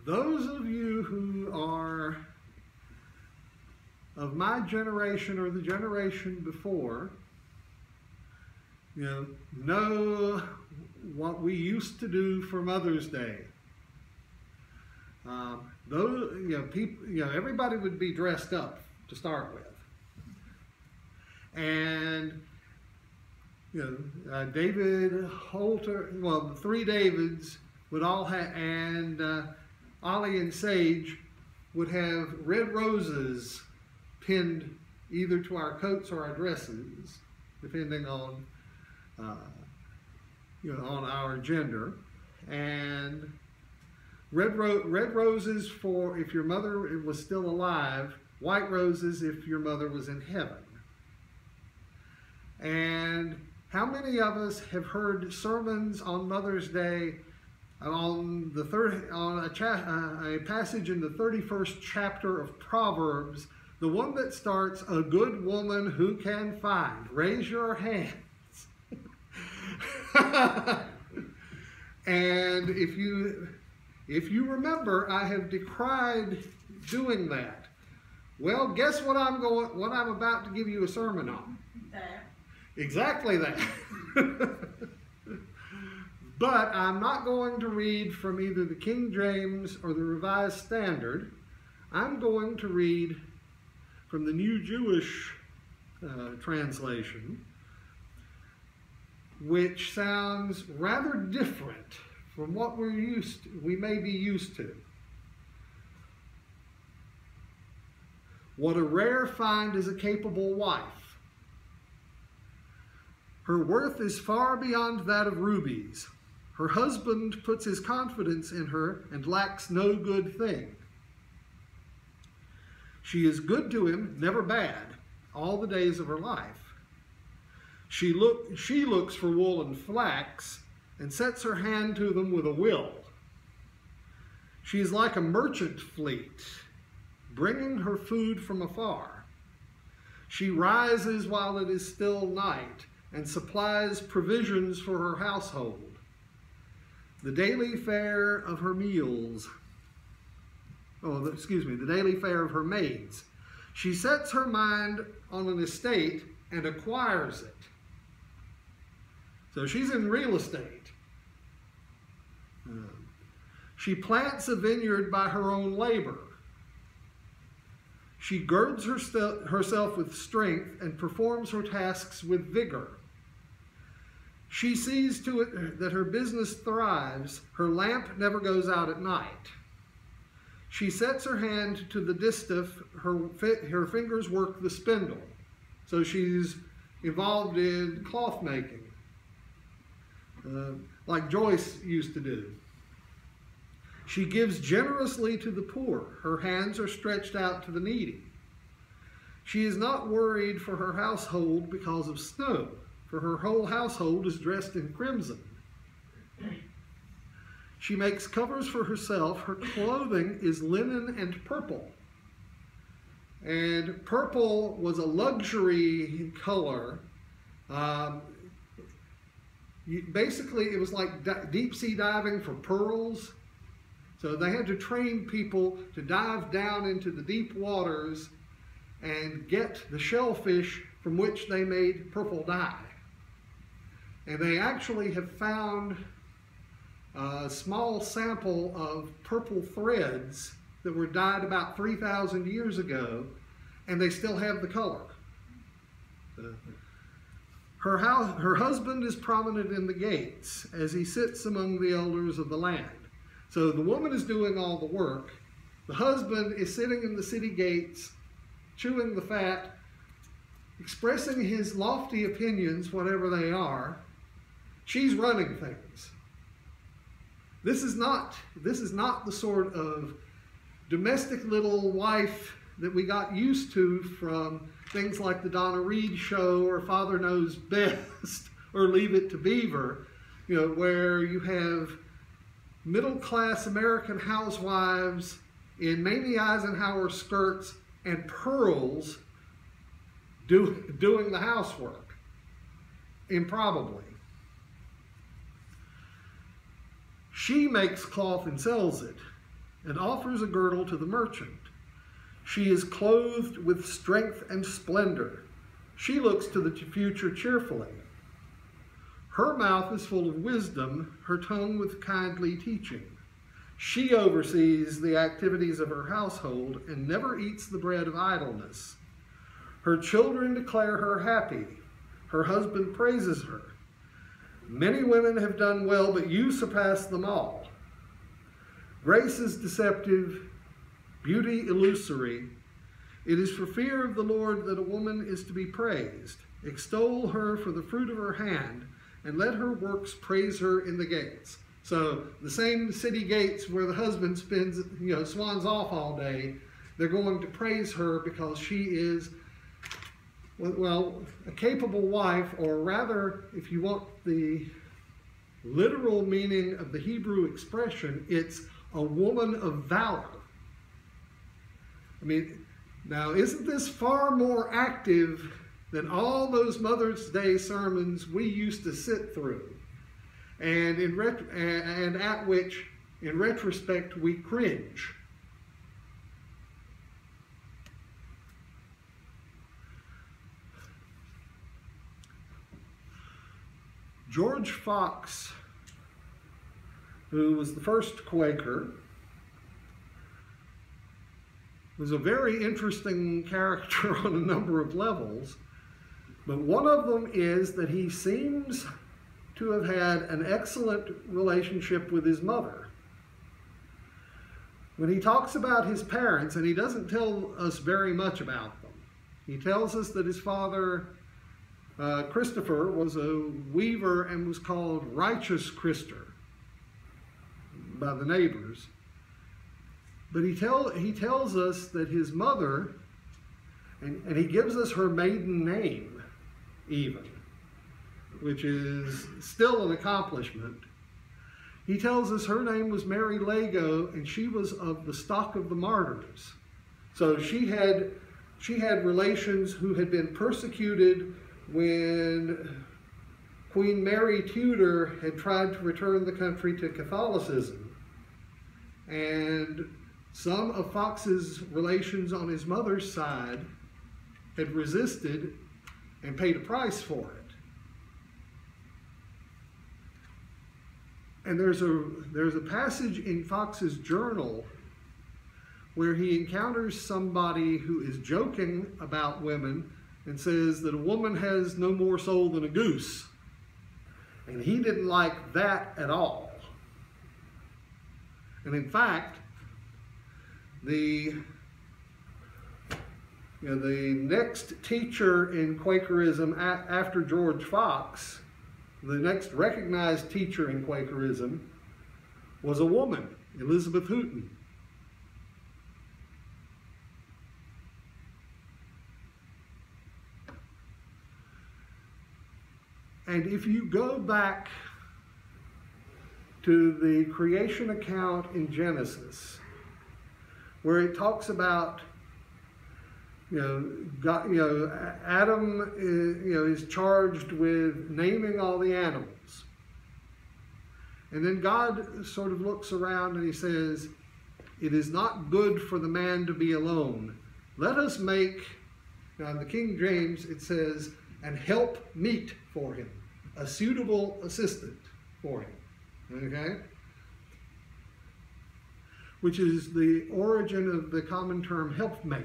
those of you who are of my generation or the generation before, know what we used to do for Mother's Day. Everybody would be dressed up to start with, and David Holter, the three Davids would all have, and Ollie and Sage would have red roses pinned either to our coats or our dresses, depending on on our gender, and red roses for if your mother was still alive, white roses if your mother was in heaven. And how many of us have heard sermons on Mother's Day on a passage in the 31st chapter of Proverbs, the one that starts, "A good woman who can find"? Raise your hands. And if you remember, I have decried doing that. Well, guess what I'm about to give you a sermon on? That. Exactly that. But I'm not going to read from either the King James or the Revised Standard. I'm going to read from the New Jewish translation, which sounds rather different from what we may be used to. What a rare find is a capable wife. Her worth is far beyond that of rubies. Her husband puts his confidence in her and lacks no good thing. She is good to him, never bad, all the days of her life. She looks for wool and flax and sets her hand to them with a will. She is like a merchant fleet, bringing her food from afar. She rises while it is still night and supplies provisions for her household. The daily fare of her meals, the daily fare of her maids. She sets her mind on an estate and acquires it. So she's in real estate. She plants a vineyard by her own labor. She girds herself with strength and performs her tasks with vigor. She sees to it that her business thrives. Her lamp never goes out at night. She sets her hand to the distaff. Her fingers work the spindle. So she's involved in cloth making, like Joyce used to do. She gives generously to the poor. Her hands are stretched out to the needy. She is not worried for her household because of snow, for her whole household is dressed in crimson. She makes covers for herself. Her clothing is linen and purple. And purple was a luxury color. Basically, it was like deep sea diving for pearls. So they had to train people to dive down into the deep waters and get the shellfish from which they made purple dye. And they actually have found a small sample of purple threads that were dyed about 3,000 years ago, and they still have the color. Her husband is prominent in the gates as he sits among the elders of the land. So the woman is doing all the work. The husband is sitting in the city gates, chewing the fat, expressing his lofty opinions, whatever they are. She's running things. This is not the sort of domestic little wife that we got used to from things like the Donna Reed show or Father Knows Best or Leave It to Beaver, where you have middle-class American housewives in Mamie Eisenhower skirts and pearls doing the housework. Improbably. She makes cloth and sells it. and offers a girdle to the merchant. She is clothed with strength and splendor. She looks to the future cheerfully. Her mouth is full of wisdom, her tongue with kindly teaching. She oversees the activities of her household and never eats the bread of idleness. Her children declare her happy. Her husband praises her. Many women have done well, but you surpass them all. Grace is deceptive, beauty illusory. It is for fear of the Lord that a woman is to be praised. Extol her for the fruit of her hand, and let her works praise her in the gates. So the same city gates where the husband spends, swans off all day, they're going to praise her because she is, well, a capable wife, or rather, if you want the literal meaning of the Hebrew expression, it's a woman of valor. I mean, now isn't this far more active than all those Mother's Day sermons we used to sit through, and at which, in retrospect, we cringe? George Fox, who was the first Quaker, was a very interesting character on a number of levels, but one of them is that he seems to have had an excellent relationship with his mother. When he talks about his parents, and he doesn't tell us very much about them, he tells us that his father, Christopher, was a weaver and was called Righteous Christer by the neighbors. But he tells us that his mother, and he gives us her maiden name even, which is still an accomplishment. He tells us her name was Mary Lago, and she was of the stock of the martyrs. So she had relations who had been persecuted when Queen Mary Tudor had tried to return the country to Catholicism. And some of Fox's relations on his mother's side had resisted and paid a price for it. And there's a passage in Fox's journal where he encounters somebody who is joking about women and says that a woman has no more soul than a goose. And he didn't like that at all. And in fact, the next teacher in Quakerism after George Fox, the next recognized teacher in Quakerism, was a woman, Elizabeth Houghton. And if you go back to the creation account in Genesis, where it talks about, Adam is charged with naming all the animals. And then God sort of looks around and he says, it is not good for the man to be alone. Let us make, now in the King James it says, and help meet for him, a suitable assistant for him, okay? Which is the origin of the common term helpmate.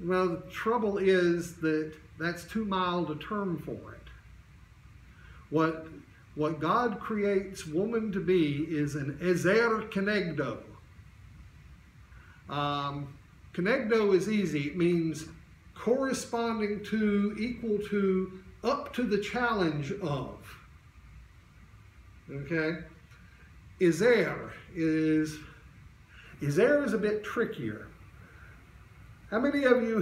Well, the trouble is that that's too mild a term for it. What God creates woman to be is an ezer kenegdo. Kenegdo is easy. It means corresponding to, equal to, up to the challenge of. Okay? Ezer is a bit trickier. How many of you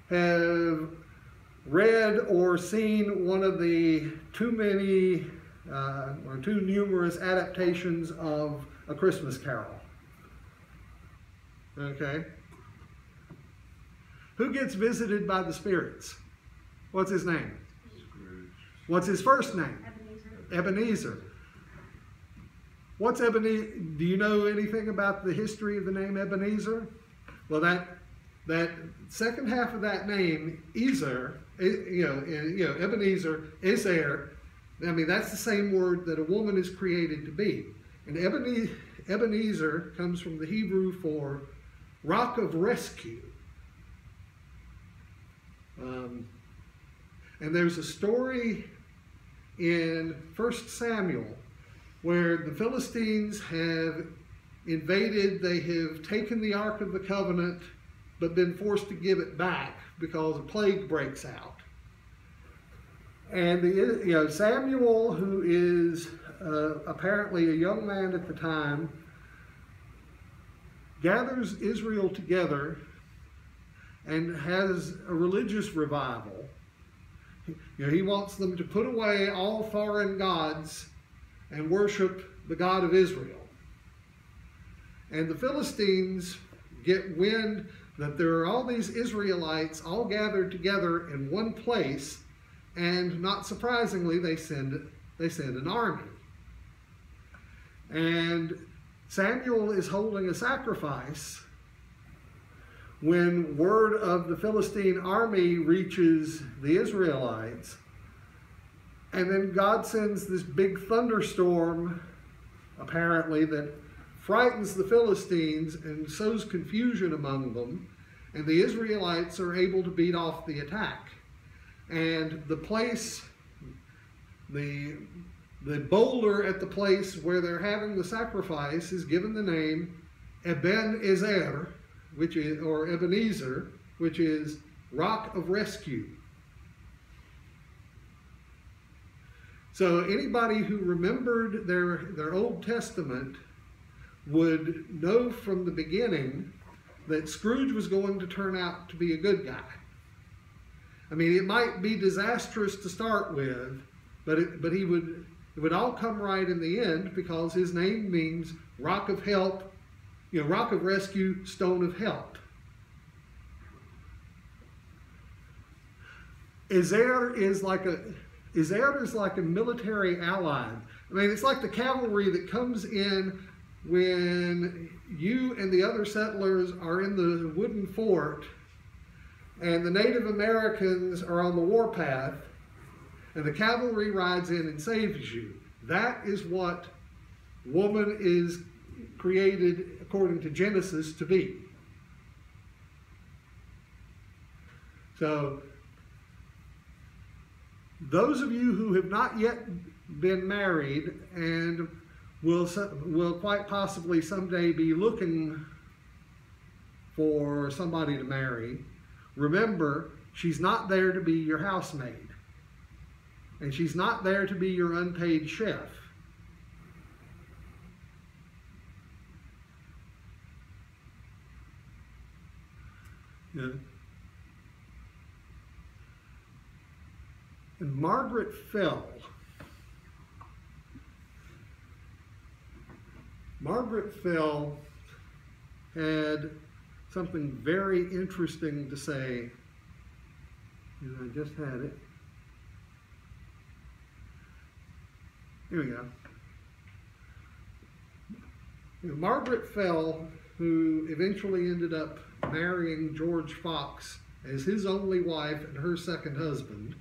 have read or seen one of the too many or too numerous adaptations of A Christmas Carol? Okay. Who gets visited by the spirits? What's his name? What's his first name? Ebenezer. Ebenezer. What's Ebenezer? Do you know anything about the history of the name Ebenezer? Well, that second half of that name, Ezer, Ebenezer, Ezer. I mean, that's the same word that a woman is created to be. And Ebenezer comes from the Hebrew for rock of rescue. And there's a story in 1 Samuel where the Philistines have invaded. They have taken the Ark of the Covenant, but been forced to give it back because a plague breaks out. And Samuel, who is apparently a young man at the time, gathers Israel together and has a religious revival. He wants them to put away all foreign gods and worship the God of Israel. And the Philistines get wind that there are all these Israelites all gathered together in one place, and not surprisingly, they send an army. And Samuel is holding a sacrifice when word of the Philistine army reaches the Israelites. And then God sends this big thunderstorm, apparently, that frightens the Philistines and sows confusion among them. And the Israelites are able to beat off the attack. And the place, the boulder at the place where they're having the sacrifice is given the name Ebenezer, or Ebenezer, which is rock of rescue. So anybody who remembered their Old Testament would know from the beginning that Scrooge was going to turn out to be a good guy. I mean, it might be disastrous to start with, but it would all come right in the end, because his name means rock of help, rock of rescue, stone of help. Ezer is like a military ally. I mean, it's like the cavalry that comes in when you and the other settlers are in the wooden fort and the Native Americans are on the warpath, and the cavalry rides in and saves you. That is what woman is created, according to Genesis, to be. So, those of you who have not yet been married and will quite possibly someday be looking for somebody to marry, remember, she's not there to be your housemaid. And she's not there to be your unpaid chef. Yeah. And Margaret Fell. Margaret Fell had something very interesting to say, and I just had it. Here we go. Margaret Fell, who eventually ended up marrying George Fox as his only wife and her second husband,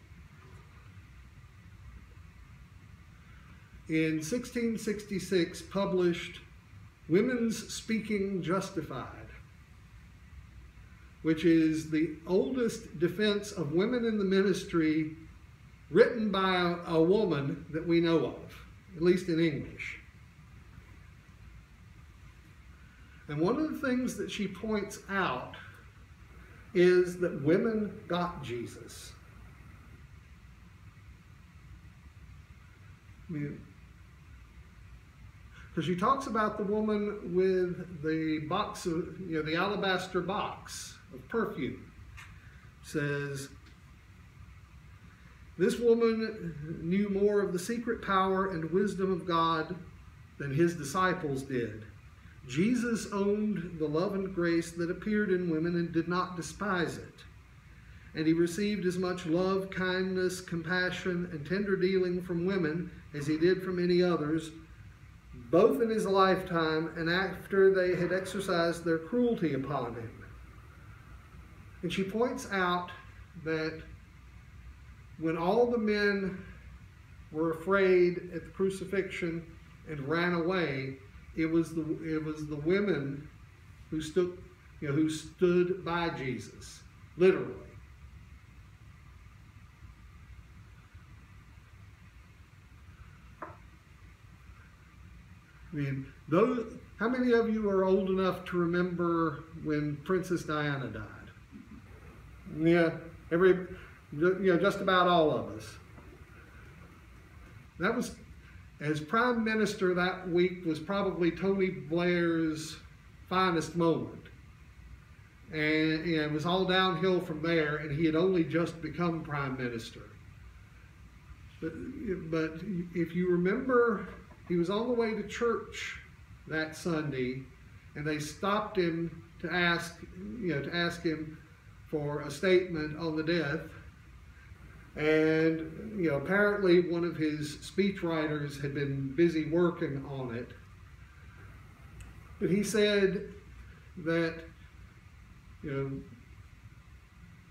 in 1666 published Women's Speaking Justified, which is the oldest defense of women in the ministry written by a woman that we know of, at least in English. And one of the things that she points out is that women got Jesus. Because she talks about the woman with the box of, the alabaster box of perfume. Says, this woman knew more of the secret power and wisdom of God than his disciples did. Jesus owned the love and grace that appeared in women and did not despise it. And he received as much love, kindness, compassion, and tender dealing from women as he did from any others. both in his lifetime and after they had exercised their cruelty upon him. And she points out that when all the men were afraid at the crucifixion and ran away, it was the women who stood by Jesus, literally. I mean, how many of you are old enough to remember when Princess Diana died? Yeah, just about all of us. That was, as Prime Minister that week, was probably Tony Blair's finest moment. And it was all downhill from there, and he had only just become Prime Minister. But if you remember, he was on the way to church that Sunday, and they stopped him to ask him for a statement on the death. And apparently one of his speechwriters had been busy working on it. But he said that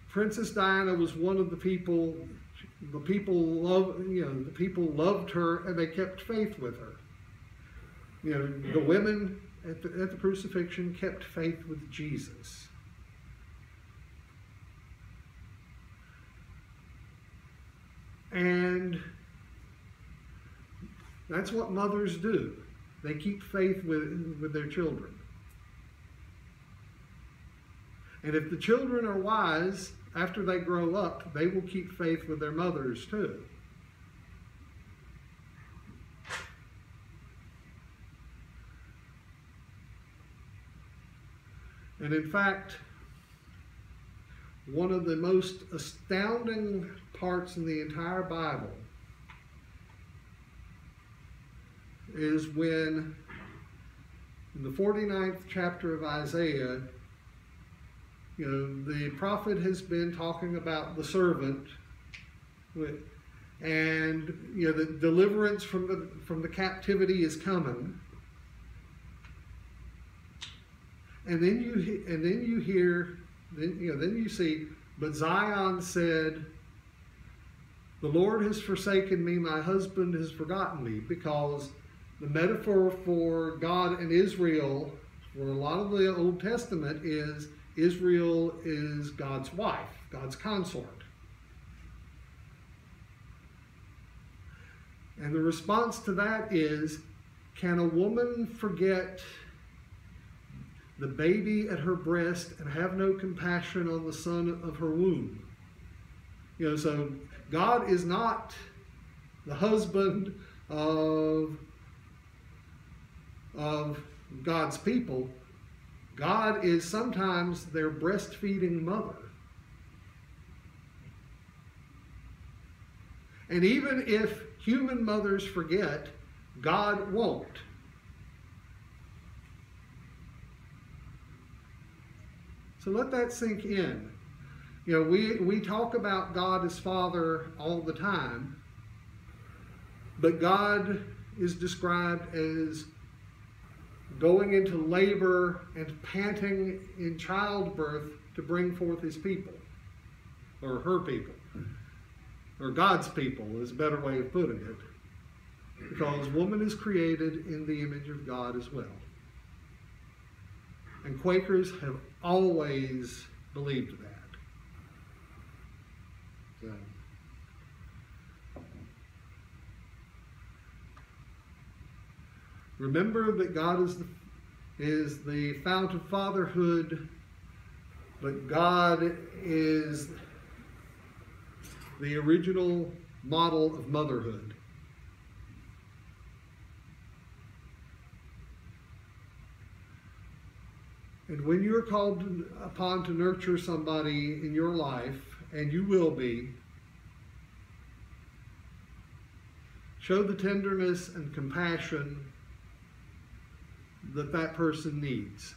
Princess Diana was one of the people loved her, and they kept faith with her. The women at the crucifixion kept faith with Jesus. And that's what mothers do. They keep faith with their children. And if the children are wise, after they grow up, they will keep faith with their mothers too. And in fact, one of the most astounding parts in the entire Bible is when, in the 49th chapter of Isaiah, the prophet has been talking about the servant, and the deliverance from the captivity is coming. And then you see, but Zion said, "The Lord has forsaken me, my husband has forgotten me," because the metaphor for God and Israel, for a lot of the Old Testament, is Israel is God's wife, God's consort. And the response to that is, can a woman forget the baby at her breast and have no compassion on the son of her womb? So God is not the husband of God's people. God is sometimes their breastfeeding mother. And even if human mothers forget, God won't. So let that sink in. We talk about God as Father all the time, but God is described as going into labor and panting in childbirth to bring forth his people, or her people, or God's people is a better way of putting it, because woman is created in the image of God as well. And Quakers have always believed that. So. Remember that God is the fount of fatherhood, but God is the original model of motherhood. And when you're called upon to nurture somebody in your life, and you will be, show the tenderness and compassion that person needs.